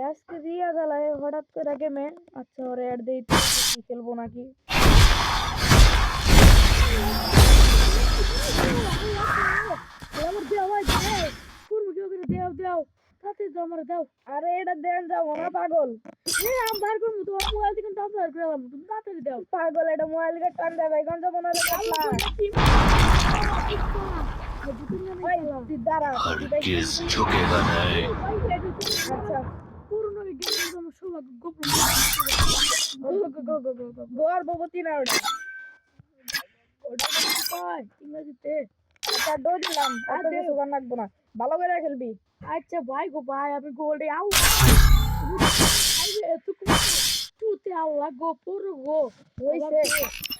আজকে রিয়া জ্বালায় হঠাৎ করে গেমে। আচ্ছা ওরে অ্যাড দেই তো কি খেলবো নাকি। আরে এটা দেন যাবো না পাগল। পাগল এটা মোবাইল কে টান দেয় ভাই কোন যাবো না রে কাটলা। দাঁড়া हरगिज झुकेगा नहीं। আচ্ছা গর্ভবতী না ওটা ইংরেজিতে আচ্ছা ডো দিলাম এত কিছু গান রাখবো না ভালো করে খেলবি। আচ্ছা ভাই গো ভাই আমি গোল্ডে আউ তুতে আল্লাহ গো পুরো গো হইছে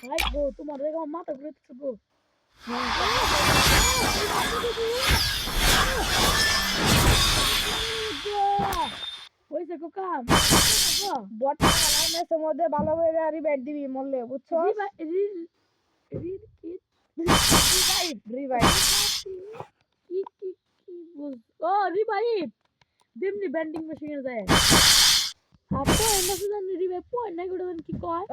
ভাই গো তোমার দেখো মাথা ঘুরেছে গো হইছে গো কাম বট ম্যাচের মধ্যে ভালো করে রিভাইভ দিবি মরলে বুঝছো রিভাইভ কি কি কি ও রিভাইভ দিমনি ব্যান্ডিং মেশিনের যায় আপো এন্ড সুদান রিভাইভ পয়েন্ট নাই গুলো কি কয়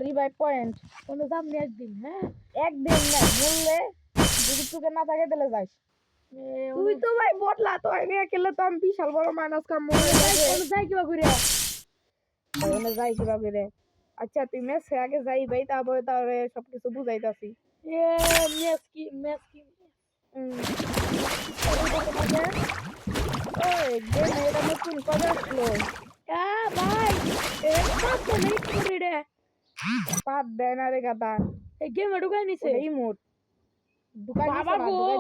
রিভাইভ পয়েন্ট কোন দাম নে একদিন হ্যাঁ একদিন না মরলে যদি তোকে না থাকে তাহলে যাস তুই তো ভাই বটলা তো আগে খেলে তো আমি বিশাল বড় মাইনাস কাম মরে কোন যাই কিবা করে ওনে যাই কিবা করে আচ্ছা তুই মেসে আগে যাই ভাই তারপরে সবকিছু বুঝাইতাছি মেস কি ওই গেম এটা নতুন কবে আসলো ভাই পাঁচ নেই করে রে পাঁচ দেয় না রে গাদা এই গেমে ঢুকাই নিছে এই মোট ঢুকাই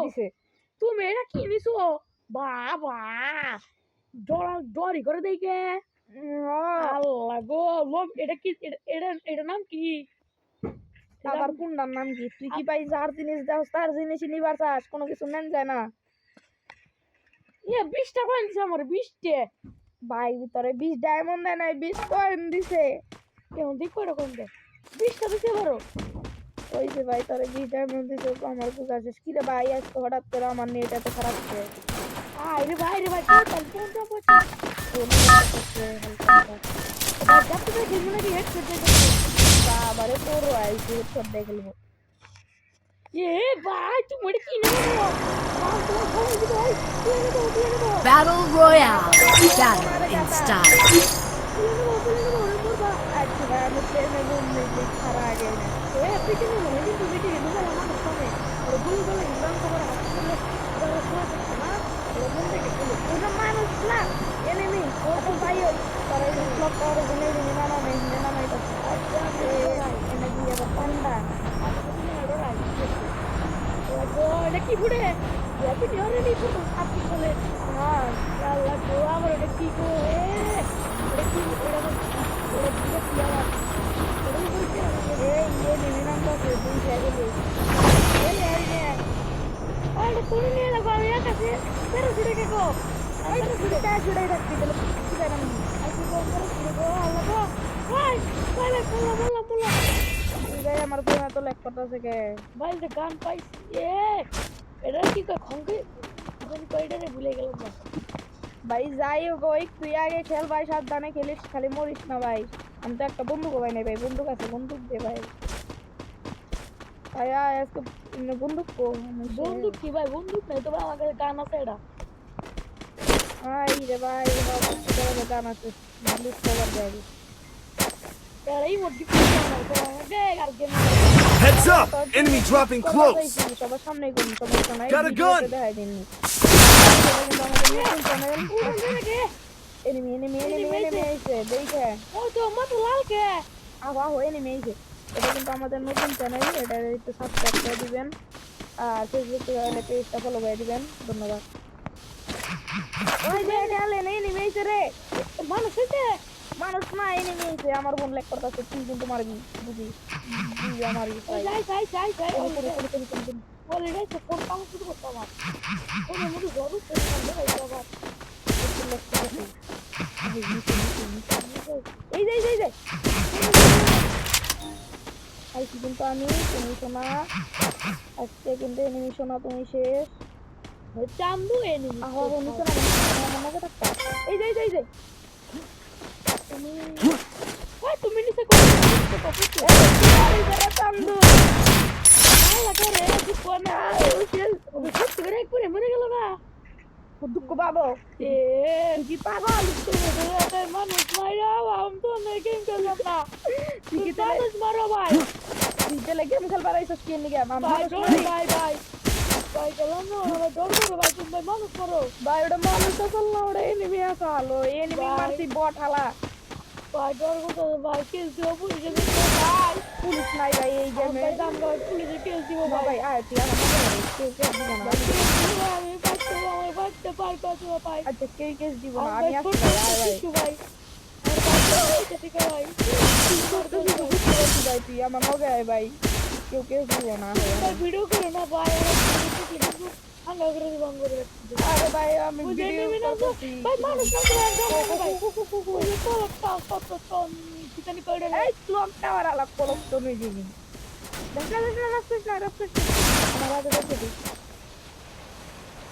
দিছে তুমি এটা কি নিছো বাবা ডরি করে দেই কে আল্লাহ গো লোভ এটা কি এটা নাম কি আবার কোনটার নাম কি তুই কি পাই যার জিনিস দাও তার জিনিস নিবার চাস কোনো কিছু নেন যায় না 20টা কয়েন দিছে আমার 20টা ভাই ভিতরে 20 ডায়মন্ড দেয় নাই 20 কয়েন দিছে কেমন দিক করে কোন দে 20টা দিছে বড় ওই যে ভাই তোরে 20 ডায়মন্ড দিছে আমার বুঝা শেষ কি রে ভাই আজকে হঠাৎ করে আমার নেট এত খারাপ হচ্ছে রে ভাই কোন পয়সা যাতে তো খেলবো নাকি হেড করতে বাবারে তোর আইছে হেড দেখলবো ভাই তুমি কি নেবো Battle Royale. Battle in style. কি ফুটে আপনি অলরেডি ফুটো আপনি বলে হ্যাঁ আল্লাহ গো আমার এটা কি গো এটা কি এটা কি আমার ये नहीं नाम का दुई जाके ले ये अरे तू नहीं लगा यार कैसे तेरे जुड़े के को अरे जुड़े जुड़े रखती है किसी का नाम ऐसे को कर जुड़े को अल्लाह को भाई पहले बोला ये हमारे को तो लाइक पता से के भाई द गान पाइस ये এটা কি কয় খঙ্গে আমি কয়টারে ভুলে গেলাম না ভাই যাই হোক ওই তুই আগে খেল ভাই সাবধানে খেলিস খালি মরিস না ভাই আমি তো একটা বন্দুক ভাই নাই ভাই বন্দুক আছে বন্দুক দে ভাই ভাই আজকে বন্দুক কো বন্দুক কি ভাই বন্দুক নাই তো ভাই আমার কাছে গান আছে এটা আই রে ভাই বাবা তোর গান আছে বন্দুক কভার দেয় এই মোটি Heads up! Enemy dropping close! Got a gun! Enemy আইছে দেখে ও তো মত লাল কে আহো enemy আইছে এটা কিন্তু আমাদের নতুন চ্যানেল এটা একটু সাবস্ক্রাইব করে দিবেন আর ফেসবুকে গেলে পেজটা ফলো করে দিবেন ধন্যবাদ ওই যে enemy আইছে রে মানুষ না enemy আইছে আমার বোন লেক করতেছে তুই কিন্তু মারবি বুঝি তুই আমারই যাই বলে রে তো কোন কাম শুরু করতে আমার ওরে মুড়ি গরু করে ভাই বাবা এই আইছি কিন্তু আমি তুমি শোনা আজকে কিন্তু enemy শোনা তুমি শেষ চান্দু enemy আহো শোনা মনে করে থাকতা এই ওই তুমি নিচে কোন কপি আরে বেটা চান্দু আলা করে কোনা ওই সত্যি করে একবারে মরে গেল না দুঃখ পাবো এ কি পাগল তুমি তো মানুষ মাইরা আম তো না গেম খেললাম না কি মানুষ মারো ভাই তুই গেম খেলবার আইছস কি নিগে ভাই ভাই গেলাম না ডর করে ভাই তুমি মানুষ মারো ভাই ওটা মানুষ তো চল না ওটা এনিমি আছে হলো এনিমি মারছি বট হালা ভাই ডর করে ভাই কেস দিও পুলিশে ভাই পুলিশ নাই ভাই এই গেমে দাম ভাই পুলিশে কেস দিব ভাই আয় তুই আমার কেস দিব না আমি বাচ্চা পার করতে ভাই আচ্ছা কেস দিব না আমি আসছি ভাই ঠিক আছে ভাই ভাই তুই আমার লগে আয় ভাই কেউ কেস দিব না ভিডিও করে না ভাই আঙ্গা করে দিব আরে ভাই আমি ভিডিও করতেছি ভাই মানুষ না ভাই ওই তো ঠিকানি করে এই ক্লক টাওয়ার আলা ক্লক তো নেই দিবি দেখা রাখছিস আমার আগে দেখে দি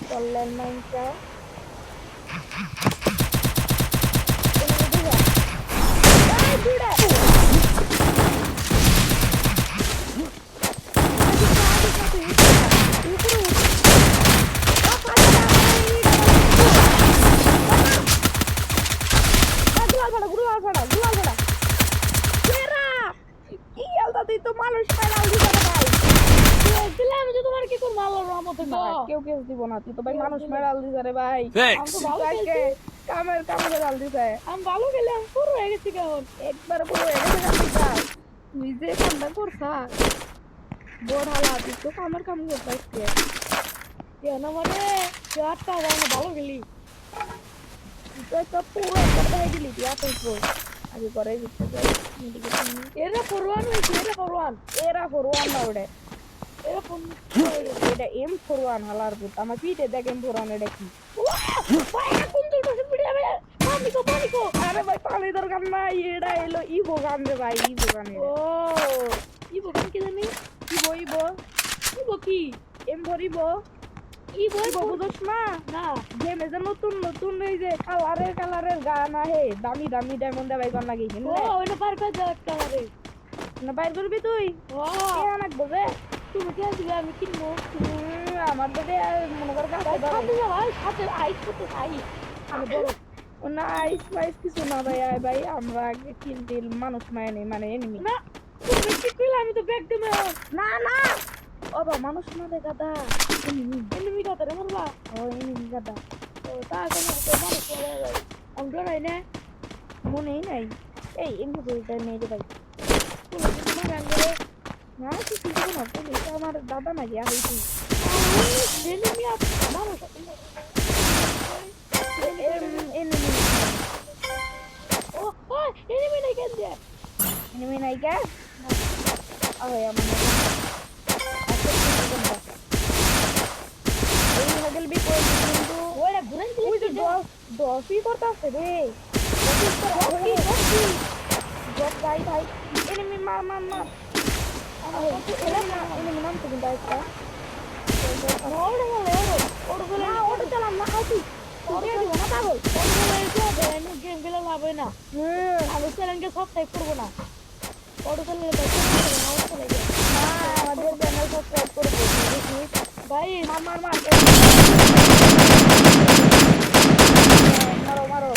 চললেন মাইনটা এই দুড়া কেউ কেস দিব না তুই তো ভাই মানুষ মেরাল দিছে রে ভাই কামের ডাল দিছে আমি ভালো খেলাম পুরো হয়ে গেছি কেমন একবার পুরো হয়ে গেছে তুই যে কামটা করছা বড় হালা তুই তো কামের কাম করছিস কেন মানে চারটা ভালো খেলি তুই তো পুরো কথা গেলি তুই এত আগে করে এরা ফরওয়ান এরা ফরওয়ান না ওরে এটা এম ফরওয়ান হালার পুত আমার পিঠে দেখ এম ফরওয়ান এটা কি আরে ভাই পানি দরকার নাই এটা এলো ইভো গান রে ভাই ইভো গান ইভো গান কি জানি ইভো কি এম ফর ইভো বুঝছ না গেমে যে নতুন এই যে কালারের গান আহে দামি ডায়মন্ড ভাই গান লাগি ও ওটা পার করে দাও কালারে না বাইর করবি তুই ও কে আনাক বলে তুমি কি আসবে আমি কিনবো আমার তো মনে কর সাথে আইস করতে চাই আমি বড় না আইস কিছু না ভাই আমরা আগে কিল মানুষ মানে এনিমি না তুমি কি কইলা আমি তো ব্যাগ দেব না ও বা মানুষ না দে গাদা এনিমি গাদা রে মারবা ও এনিমি গাদা ও তা কেন তো মানুষ বলে ভাই আমি ডরাই না মনে নাই এই এমনি বলতে নেই রে ভাই তুমি মার আঙ্গরে না কিছু না তুমি আমার দাদা না গিয়া হইছি এনিমি মানুষ এনিমি ও এনিমি নাই কেন দে এনিমি নাই কে আরে আমার এই হগল বি কোই কিন্তু ওরা ঘুরেন ওই তো দফি করতেছে রে দফি জব ভাই এনিমি মার এনিমি নাম তো কিন্তু আইতা ওড় চলাম না খাইছি গেম খেলে লাভ হয় না আমি চ্যানেলকে সাবস্ক্রাইব করবো না আমাদের চ্যানেল সাবস্ক্রাইব করবো ভাই মারো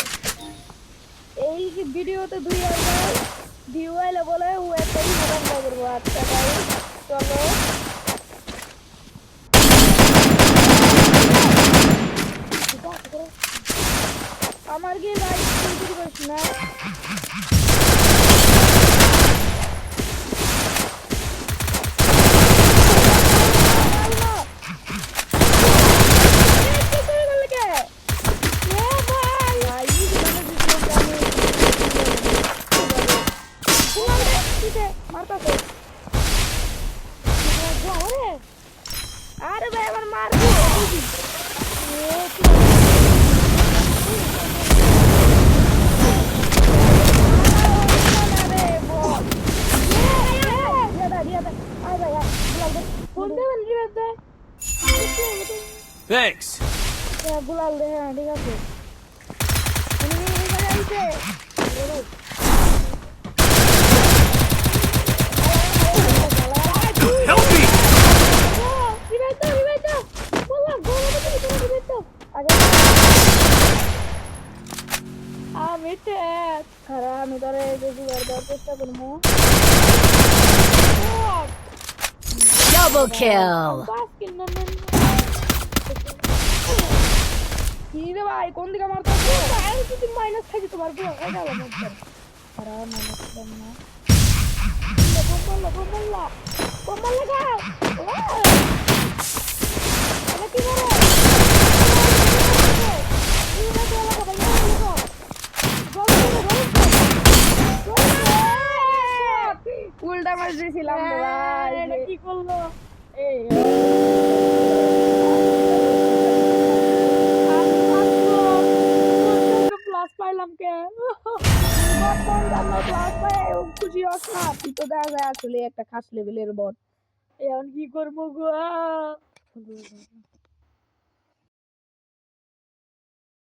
এই ভিডিওতে 2000 ভিউ আইলে বলে ও একটা ভিডিও করবো আচ্ছা ভাই চলো আমার কি ভাই কিছু করিস না আরে ভাই আমার মারবো Thanks. বুলাল দে হ্যাঁ ঠিক আছে আমি টেক খারাপ আমি ধরে যদি দেওয়ার চেষ্টা করবো Double kill. কি রে ভাই কোন দিকে মারতে আমি যদি মাইনাস থাকি তোমার পুরো এটা হলো মধ্যে খারাপ মাইনাস দেন না bomba লাগা এটা কি করে উল্টা মার দিয়েছিলাম ভাই এটা কি করলো এই প্লাস পাইলাম কে প্লাস পাই খুশি হস না তুই তো দেখা যায় আসলে একটা খাস লেভেলের বট এখন কি করবো গো